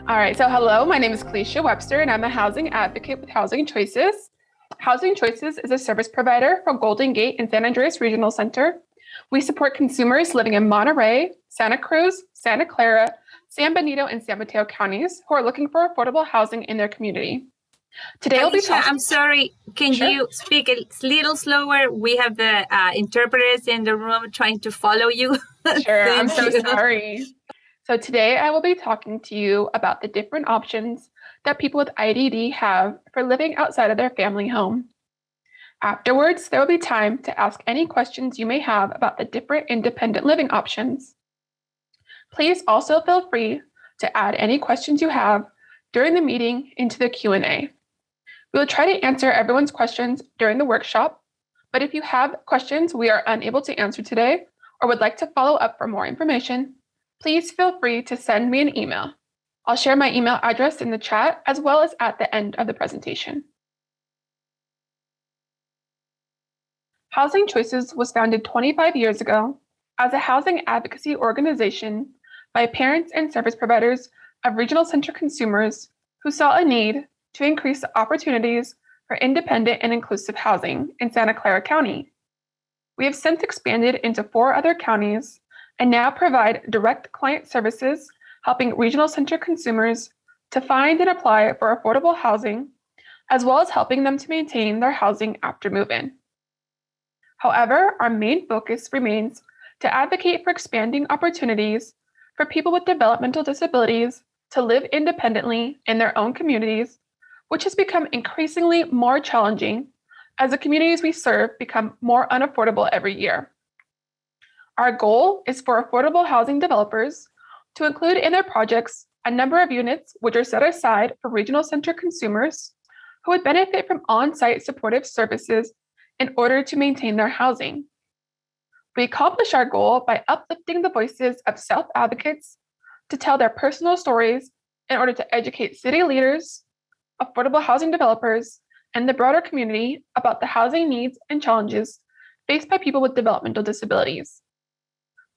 All right, so hello, my name is Kalisha Webster, and I'm a housing advocate with Housing Choices. Housing Choices is a service provider for Golden Gate and San Andreas Regional Center. We support consumers living in Monterey, Santa Cruz, Santa Clara, San Benito, and San Mateo counties who are looking for affordable housing in their community. Today, I'll be talking. I'm sorry. Can Sure. you speak a little slower? We have the interpreters in the room trying to follow you. Sure, I'm so you. sorry. So today I will be talking to you about the different options that people with IDD have for living outside of their family home. Afterwards, there will be time to ask any questions you may have about the different independent living options. Please also feel free to add any questions you have during the meeting into the Q&A. We will try to answer everyone's questions during the workshop, but if you have questions we are unable to answer today or would like to follow up for more information, please feel free to send me an email. I'll share my email address in the chat as well as at the end of the presentation. Housing Choices was founded 25 years ago as a housing advocacy organization by parents and service providers of regional center consumers who saw a need to increase the opportunities for independent and inclusive housing in Santa Clara County. We have since expanded into 4 other counties and now provide direct client services helping regional center consumers to find and apply for affordable housing, as well as helping them to maintain their housing after move-in. However, our main focus remains to advocate for expanding opportunities for people with developmental disabilities to live independently in their own communities, which has become increasingly more challenging as the communities we serve become more unaffordable every year. Our goal is for affordable housing developers to include in their projects a number of units which are set aside for regional center consumers who would benefit from on-site supportive services in order to maintain their housing. We accomplish our goal by uplifting the voices of self-advocates to tell their personal stories in order to educate city leaders, affordable housing developers, and the broader community about the housing needs and challenges faced by people with developmental disabilities.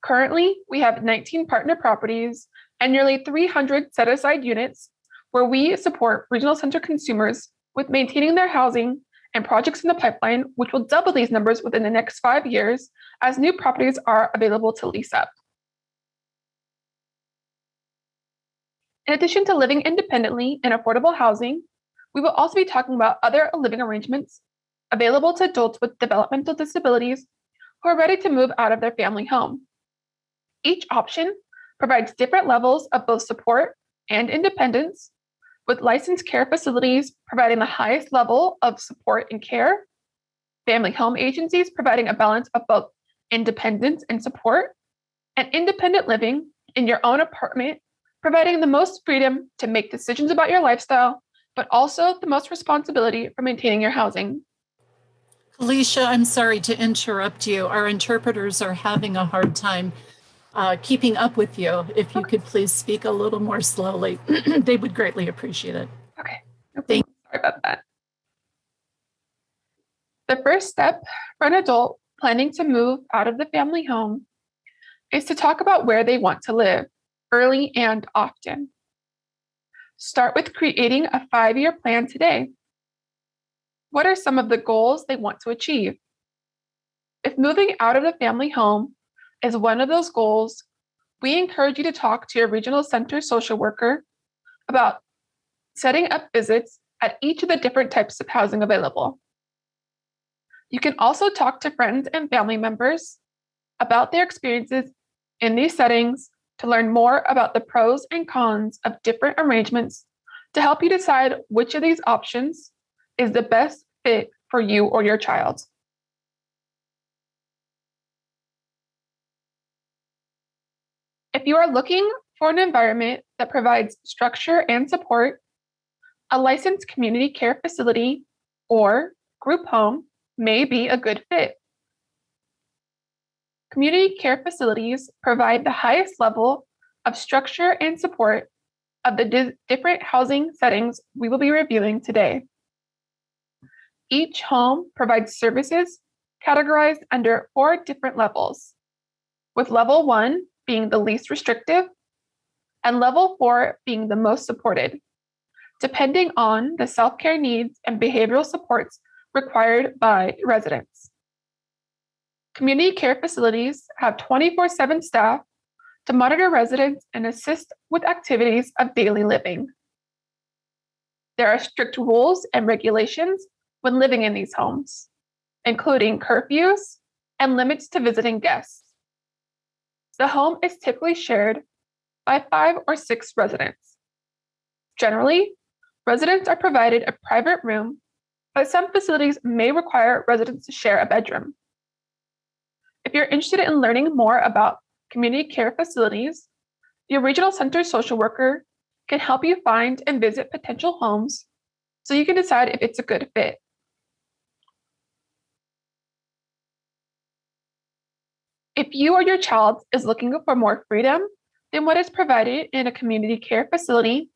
Currently, we have 19 partner properties and nearly 300 set-aside units where we support regional center consumers with maintaining their housing and projects in the pipeline, which will double these numbers within the next 5 years as new properties are available to lease up. In addition to living independently in affordable housing, we will also be talking about other living arrangements available to adults with developmental disabilities who are ready to move out of their family home. Each option provides different levels of both support and independence, with licensed care facilities providing the highest level of support and care, family home agencies providing a balance of both independence and support, and independent living in your own apartment, providing the most freedom to make decisions about your lifestyle, but also the most responsibility for maintaining your housing. Alicia, I'm sorry to interrupt you. Our interpreters are having a hard time keeping up with you. If you could please speak a little more slowly, they would greatly appreciate it. Okay, sorry about that. The first step for an adult planning to move out of the family home is to talk about where they want to live early and often. Start with creating a 5-year plan today. What are some of the goals they want to achieve? If moving out of the family home is one of those goals, we encourage you to talk to your regional center social worker about setting up visits at each of the different types of housing available. You can also talk to friends and family members about their experiences in these settings to learn more about the pros and cons of different arrangements to help you decide which of these options is the best fit for you or your child. If you are looking for an environment that provides structure and support, a licensed community care facility or group home may be a good fit. Community care facilities provide the highest level of structure and support of the different housing settings we will be reviewing today. Each home provides services categorized under 4 different levels, with level 1 being the least restrictive, and level 4 being the most supported, depending on the self-care needs and behavioral supports required by residents. Community care facilities have 24/7 staff to monitor residents and assist with activities of daily living. There are strict rules and regulations when living in these homes, including curfews and limits to visiting guests. The home is typically shared by 5 or 6 residents. Generally, residents are provided a private room, but some facilities may require residents to share a bedroom. If you're interested in learning more about community care facilities, your regional center social worker can help you find and visit potential homes so you can decide if it's a good fit. If you or your child is looking for more freedom than what is provided in a community care facility,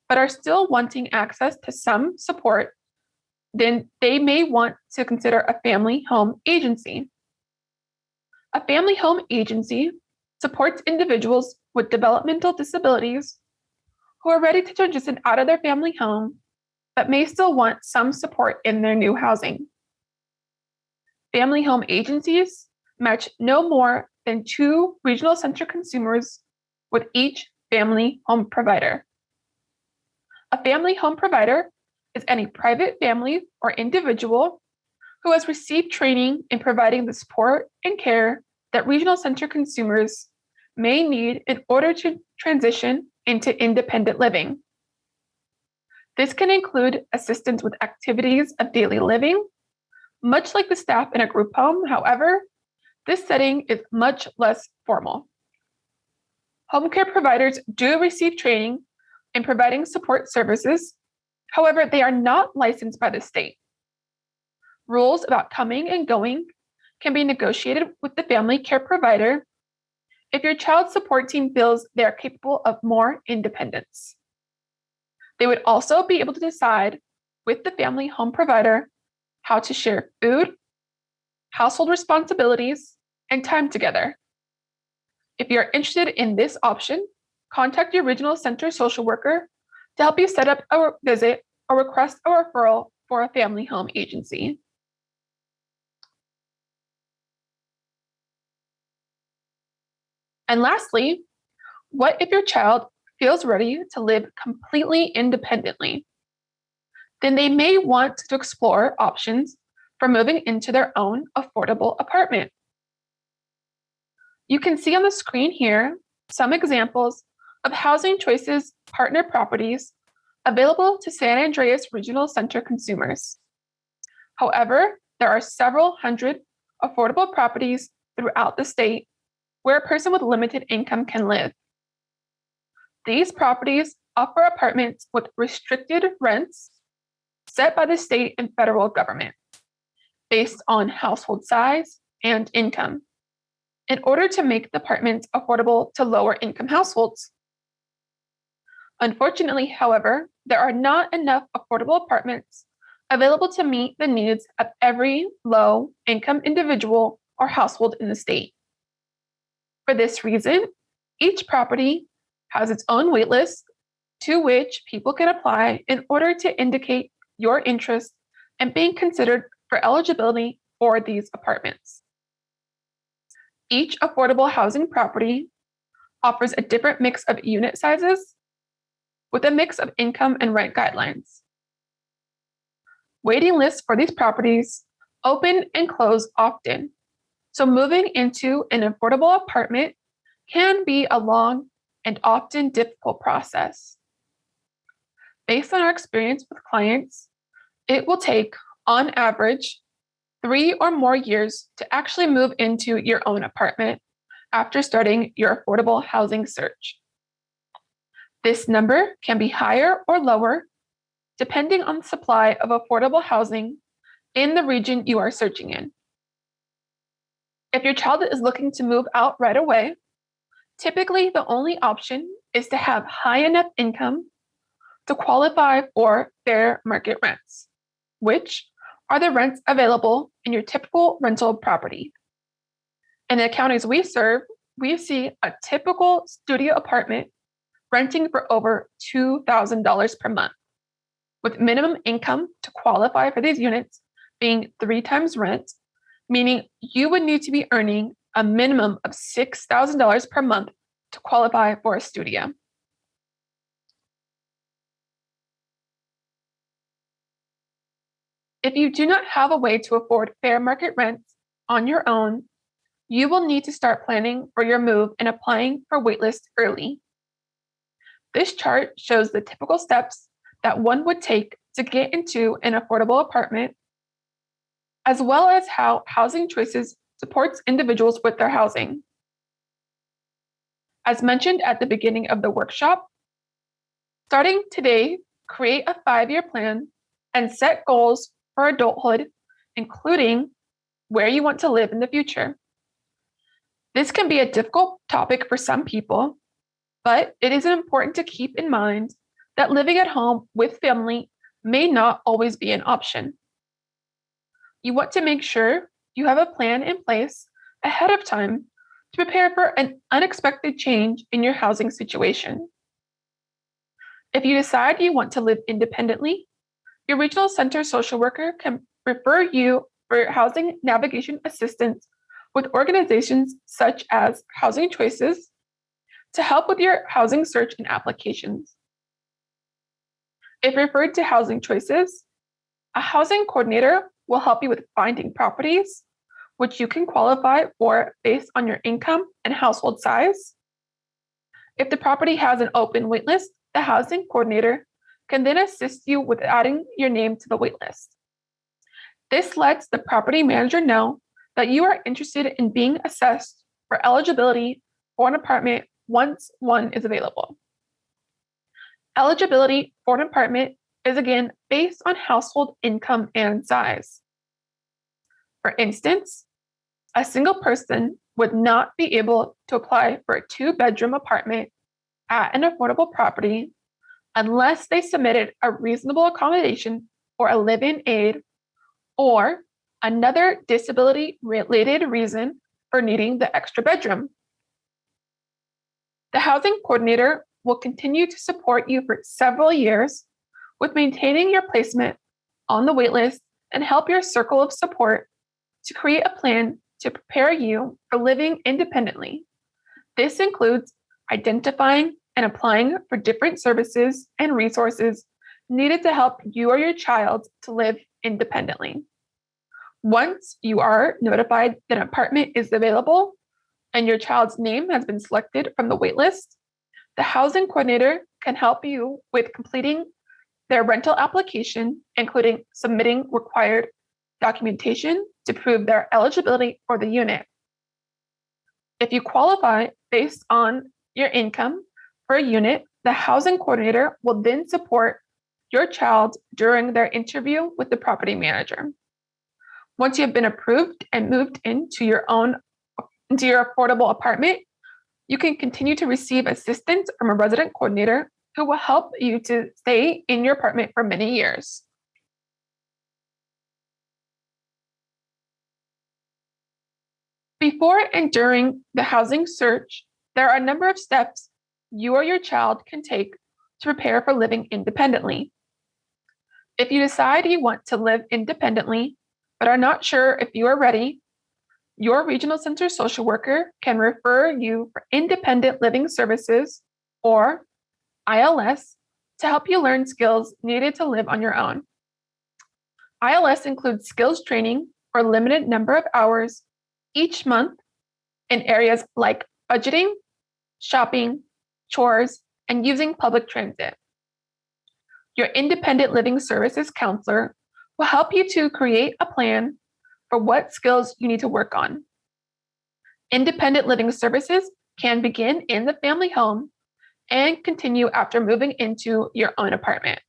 but are still wanting access to some support, then they may want to consider a family home agency. A family home agency supports individuals with developmental disabilities who are ready to transition out of their family home, but may still want some support in their new housing. Family home agencies match no more than 2 regional center consumers with each family home provider. A family home provider is any private family or individual who has received training in providing the support and care that regional center consumers may need in order to transition into independent living. This can include assistance with activities of daily living, much like the staff in a group home. However, this setting is much less formal. Home care providers do receive training in providing support services. However, they are not licensed by the state. Rules about coming and going can be negotiated with the family care provider if your child's support team feels they are capable of more independence. They would also be able to decide with the family home provider how to share food, household responsibilities, and time together. If you're interested in this option, contact your regional center social worker to help you set up a visit or request a referral for a family home agency. And lastly, what if your child feels ready to live completely independently? Then they may want to explore options for moving into their own affordable apartment. You can see on the screen here some examples of housing choices partner properties available to San Andreas Regional Center consumers. However, there are several hundred affordable properties throughout the state where a person with limited income can live. These properties offer apartments with restricted rents set by the state and federal government based on household size and income in order to make the apartments affordable to lower income households. Unfortunately, however, there are not enough affordable apartments available to meet the needs of every low income individual or household in the state. For this reason, each property has its own waitlist to which people can apply in order to indicate your interest in being considered for eligibility for these apartments. Each affordable housing property offers a different mix of unit sizes with a mix of income and rent guidelines. Waiting lists for these properties open and close often, so moving into an affordable apartment can be a long and often difficult process. Based on our experience with clients, it will take, on average, 3 or more years to actually move into your own apartment after starting your affordable housing search. This number can be higher or lower depending on the supply of affordable housing in the region you are searching in. If your child is looking to move out right away, typically the only option is to have high enough income to qualify for fair market rents, which are the rents available in your typical rental property. In the counties we serve, we see a typical studio apartment renting for over $2,000 per month, with minimum income to qualify for these units being 3 times rent, meaning you would need to be earning a minimum of $6,000 per month to qualify for a studio. If you do not have a way to afford fair market rents on your own, you will need to start planning for your move and applying for waitlist early. This chart shows the typical steps that one would take to get into an affordable apartment, as well as how Housing Choices supports individuals with their housing. As mentioned at the beginning of the workshop, starting today, create a 5-year plan and set goals for adulthood, including where you want to live in the future. This can be a difficult topic for some people, but it is important to keep in mind that living at home with family may not always be an option. You want to make sure you have a plan in place ahead of time to prepare for an unexpected change in your housing situation. If you decide you want to live independently, your regional center social worker can refer you for housing navigation assistance with organizations such as Housing Choices to help with your housing search and applications. If referred to Housing Choices, a housing coordinator will help you with finding properties which you can qualify for based on your income and household size. If the property has an open waitlist, the housing coordinator can then assist you with adding your name to the waitlist. This lets the property manager know that you are interested in being assessed for eligibility for an apartment once one is available. Eligibility for an apartment is again based on household income and size. For instance, a single person would not be able to apply for a 2-bedroom apartment at an affordable property unless they submitted a reasonable accommodation or a live-in aid or another disability-related reason for needing the extra bedroom. The housing coordinator will continue to support you for several years with maintaining your placement on the waitlist and help your circle of support to create a plan to prepare you for living independently. This includes identifying and applying for different services and resources needed to help you or your child to live independently. Once you are notified that an apartment is available and your child's name has been selected from the waitlist, the housing coordinator can help you with completing their rental application, including submitting required documentation to prove their eligibility for the unit. If you qualify based on your income for a unit, the housing coordinator will then support your child during their interview with the property manager. Once you have been approved and moved into your affordable apartment, you can continue to receive assistance from a resident coordinator who will help you to stay in your apartment for many years. Before and during the housing search, there are a number of steps you or your child can take to prepare for living independently. If you decide you want to live independently, but are not sure if you are ready, your regional center social worker can refer you for independent living services, or ILS, to help you learn skills needed to live on your own. ILS includes skills training for a limited number of hours each month in areas like budgeting, shopping, chores, and using public transit. Your independent living services counselor will help you to create a plan for what skills you need to work on. Independent living services can begin in the family home and continue after moving into your own apartment.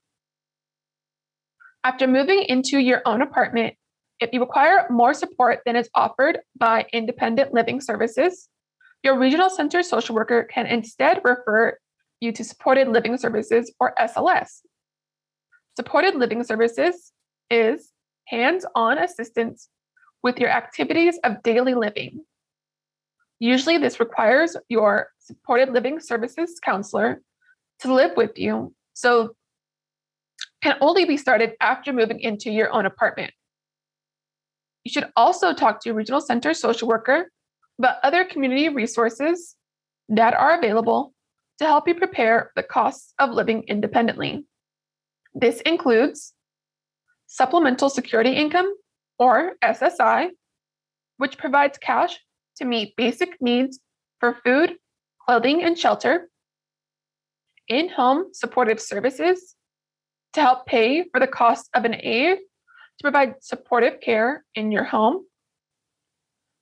After moving into your own apartment, if you require more support than is offered by independent living services, your regional center social worker can instead refer you to supported living services, or SLS. Supported living services is hands-on assistance with your activities of daily living. Usually this requires your supported living services counselor to live with you, so can only be started after moving into your own apartment. You should also talk to your regional center social worker about other community resources that are available to help you prepare the costs of living independently. This includes supplemental security income, or SSI, which provides cash to meet basic needs for food, clothing, and shelter, in-home supportive services to help pay for the cost of an aide to provide supportive care in your home,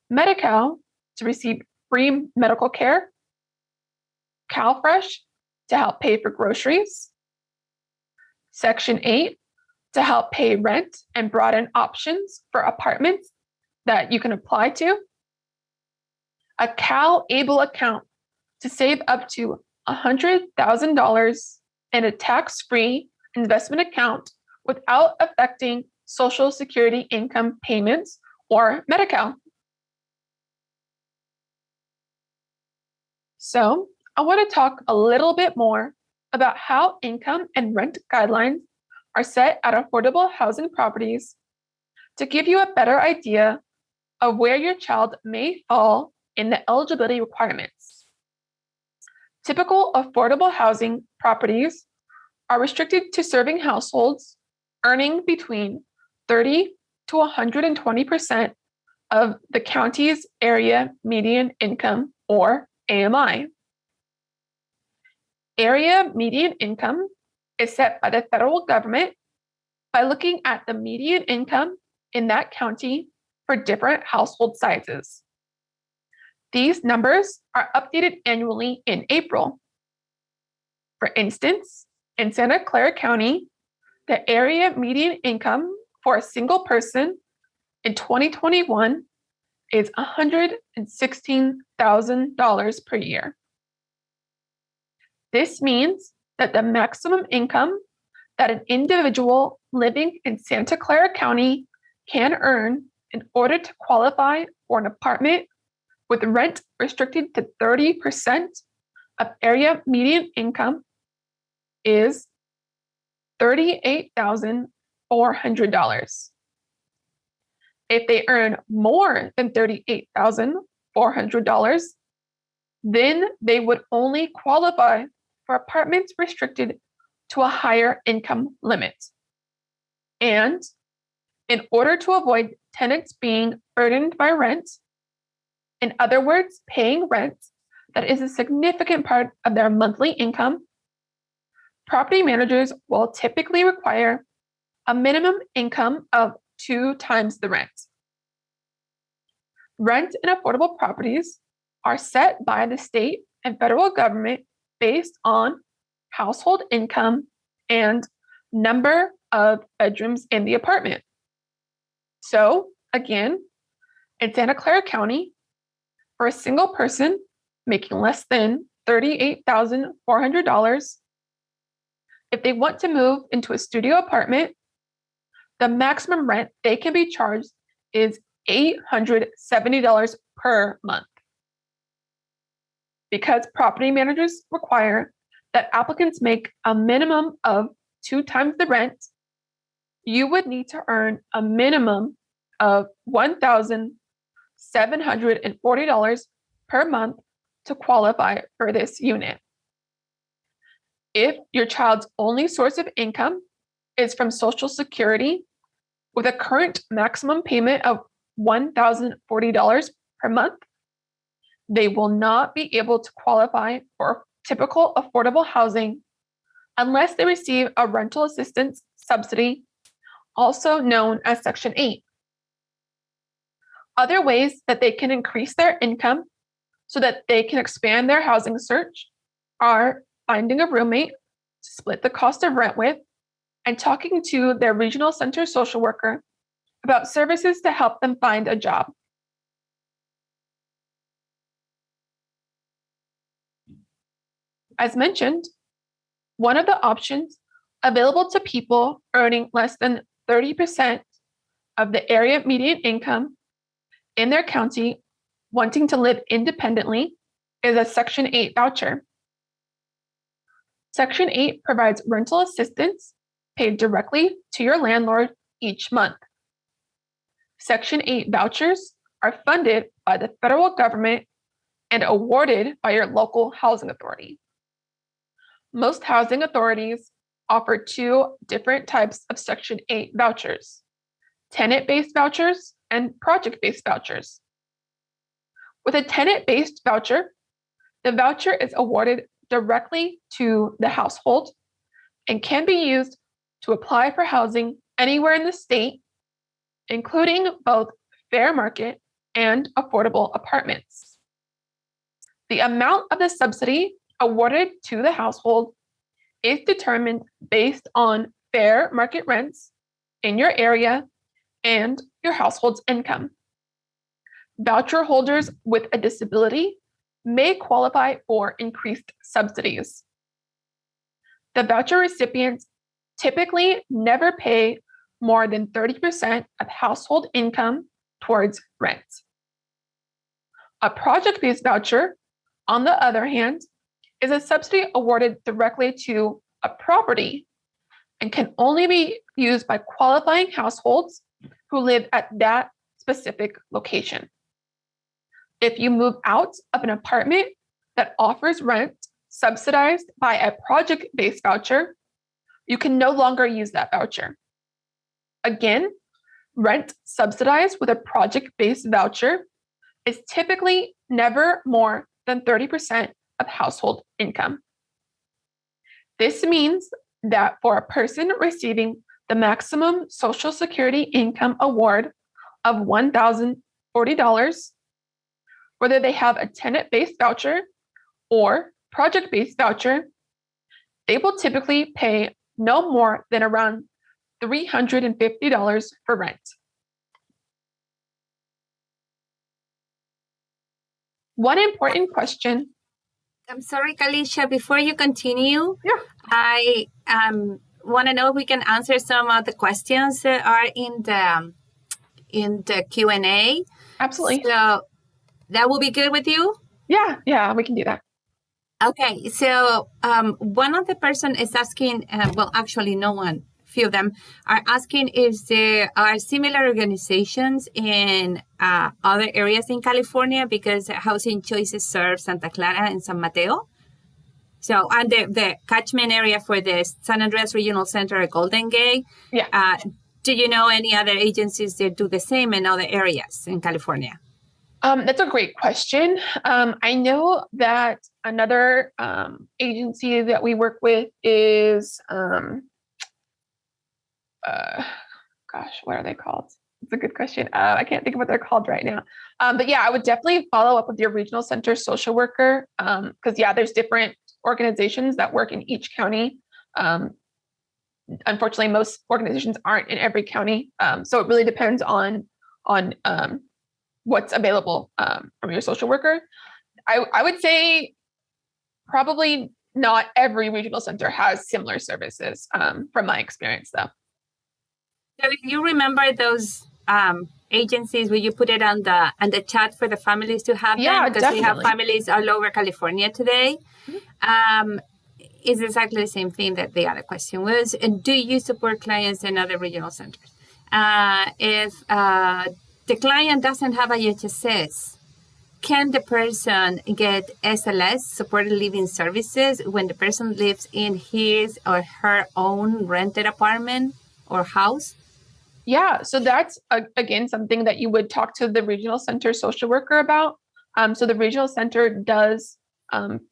Medi-Cal to receive free medical care, CalFresh to help pay for groceries, Section 8 to help pay rent and broaden options for apartments that you can apply to, a CalAble account to save up to $100,000 in a tax-free investment account without affecting Social Security income payments or Medi-Cal. So I want to talk a little bit more about how income and rent guidelines are set at affordable housing properties to give you a better idea of where your child may fall in the eligibility requirements. Typical affordable housing properties are restricted to serving households earning between 30 to 120% of the county's area median income, or AMI. Area median income is set by the federal government by looking at the median income in that county for different household sizes. These numbers are updated annually in April. For instance, in Santa Clara County, the area median income for a single person in 2021 is $116,000 per year. This means that the maximum income that an individual living in Santa Clara County can earn in order to qualify for an apartment with rent restricted to 30% of area median income is $38,400. If they earn more than $38,400, then they would only qualify for apartments restricted to a higher income limit. And in order to avoid tenants being burdened by rent, in other words, paying rent that is a significant part of their monthly income, property managers will typically require a minimum income of 2 times the rent. Rent in affordable properties are set by the state and federal government based on household income and number of bedrooms in the apartment. So, again, in Santa Clara County, for a single person making less than $38,400, if they want to move into a studio apartment, the maximum rent they can be charged is $870 per month. Because property managers require that applicants make a minimum of 2 times the rent, you would need to earn a minimum of $1,740 per month to qualify for this unit. If your child's only source of income is from Social Security with a current maximum payment of $1,040 per month, they will not be able to qualify for typical affordable housing unless they receive a rental assistance subsidy, also known as Section 8. Other ways that they can increase their income so that they can expand their housing search are finding a roommate to split the cost of rent with and talking to their regional center social worker about services to help them find a job. As mentioned, one of the options available to people earning less than 30% of the area median income in their county wanting to live independently is a Section 8 voucher. Section 8 provides rental assistance paid directly to your landlord each month. Section 8 vouchers are funded by the federal government and awarded by your local housing authority. Most housing authorities offer two different types of Section 8 vouchers: tenant-based vouchers and project-based vouchers. With a tenant-based voucher, the voucher is awarded directly to the household and can be used to apply for housing anywhere in the state, including both fair market and affordable apartments. The amount of the subsidy awarded to the household is determined based on fair market rents in your area and your household's income. Voucher holders with a disability may qualify for increased subsidies. The voucher recipients typically never pay more than 30% of household income towards rent. A project-based voucher, on the other hand, is a subsidy awarded directly to a property and can only be used by qualifying households who live at that specific location. If you move out of an apartment that offers rent subsidized by a project-based voucher, you can no longer use that voucher. Again, rent subsidized with a project-based voucher is typically never more than 30% of household income. This means that for a person receiving the maximum Social Security income award of $1,040, whether they have a tenant-based voucher or project-based voucher, they will typically pay no more than around $350 for rent. One important question. I'm sorry, Kalisha, before you continue, Yeah. I want to know if we can answer some of the questions that are in the Q&A. Absolutely. So that will be good with you? Yeah, we can do that. Okay, so one of the person is asking, well, actually no one, few of them are asking if there are similar organizations in other areas in California, because Housing Choices serves Santa Clara and San Mateo. So, and the catchment area for the San Andreas Regional Center, Golden Gate. Yeah. Do you know any other agencies that do the same in other areas in California? That's a great question. I know that another agency that we work with is, what are they called? It's a good question. I can't think of what they're called right now. But yeah, I would definitely follow up with your regional center social worker, because yeah, there's different organizations that work in each county. Unfortunately, most organizations aren't in every county, so it really depends on what's available from your social worker. I would say probably not every regional center has similar services, from my experience, though. So if you remember those agencies, will you put it on the chat for the families to have Yeah, them? Because we have definitely. families all over California today. It's exactly the same thing that the other question was. And do you support clients in other regional centers? If the client doesn't have a HSS, can the person get SLS, supported living services, when the person lives in his or her own rented apartment or house? Yeah, so that's, again, something that you would talk to the regional center social worker about. So the regional center does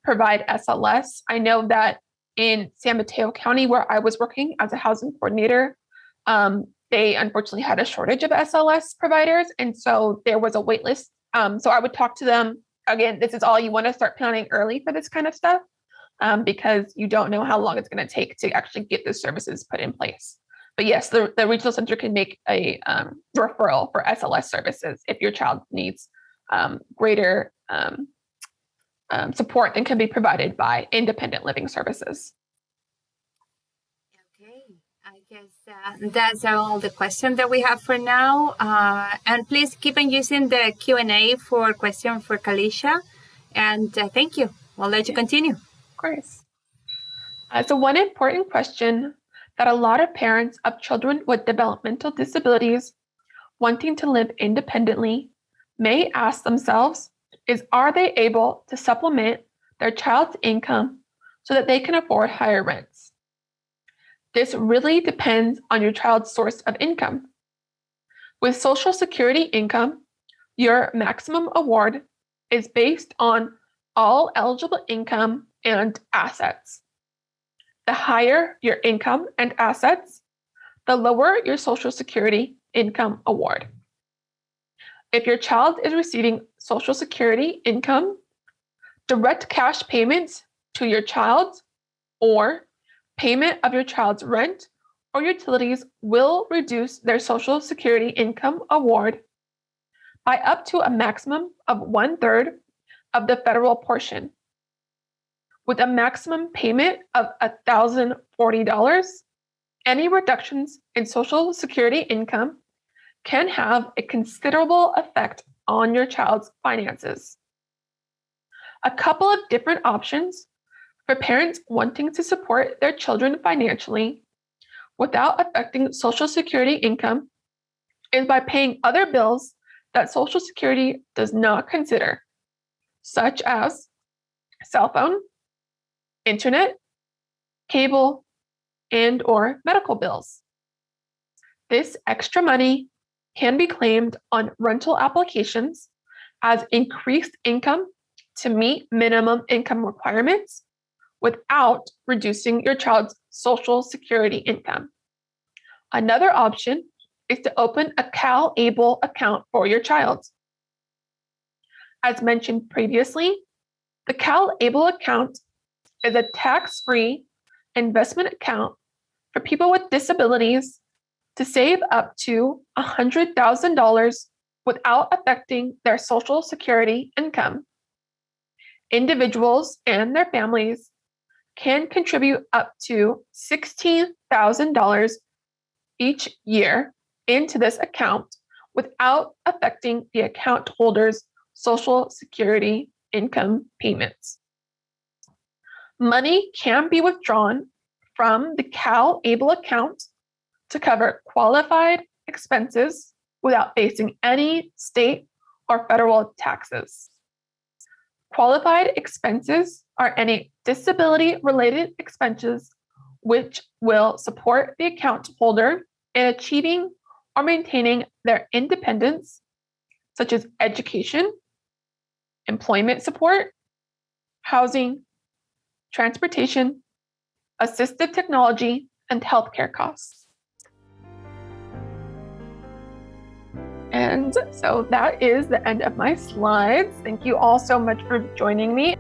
provide SLS. I know that in San Mateo County, where I was working as a housing coordinator, they unfortunately had a shortage of SLS providers. And so there was a wait list. So I would talk to them. Again, this is all you want to start planning early for this kind of stuff, because you don't know how long it's going to take to actually get the services put in place. But yes, the regional center can make a referral for SLS services if your child needs greater support than can be provided by independent living services. Okay, I guess that's all the questions that we have for now. And please keep on using the Q&A for questions for Kalisha. And thank you. We'll let you continue. Of course. So one important question that a lot of parents of children with developmental disabilities wanting to live independently may ask themselves is, are they able to supplement their child's income so that they can afford higher rents? This really depends on your child's source of income. With Social Security income, your maximum award is based on all eligible income and assets. The higher your income and assets, the lower your Social Security income award. If your child is receiving Social Security income, direct cash payments to your child or payment of your child's rent or utilities will reduce their Social Security income award by up to a maximum of 1/3 of the federal portion. With a maximum payment of $1,040, any reductions in Social Security income can have a considerable effect on your child's finances. A couple of different options for parents wanting to support their children financially without affecting Social Security income is by paying other bills that Social Security does not consider, such as cell phone, internet, cable, and/or medical bills. This extra money can be claimed on rental applications as increased income to meet minimum income requirements without reducing your child's Social Security income. Another option is to open a CalAble account for your child. As mentioned previously, the CalAble account is a tax-free investment account for people with disabilities to save up to $100,000 without affecting their Social Security income. Individuals and their families can contribute up to $16,000 each year into this account without affecting the account holder's Social Security income payments. Money can be withdrawn from the CalAble account to cover qualified expenses without facing any state or federal taxes. Qualified expenses are any disability-related expenses which will support the account holder in achieving or maintaining their independence, such as education, employment support, housing, transportation, assistive technology, and healthcare costs. And so that is the end of my slides. Thank you all so much for joining me.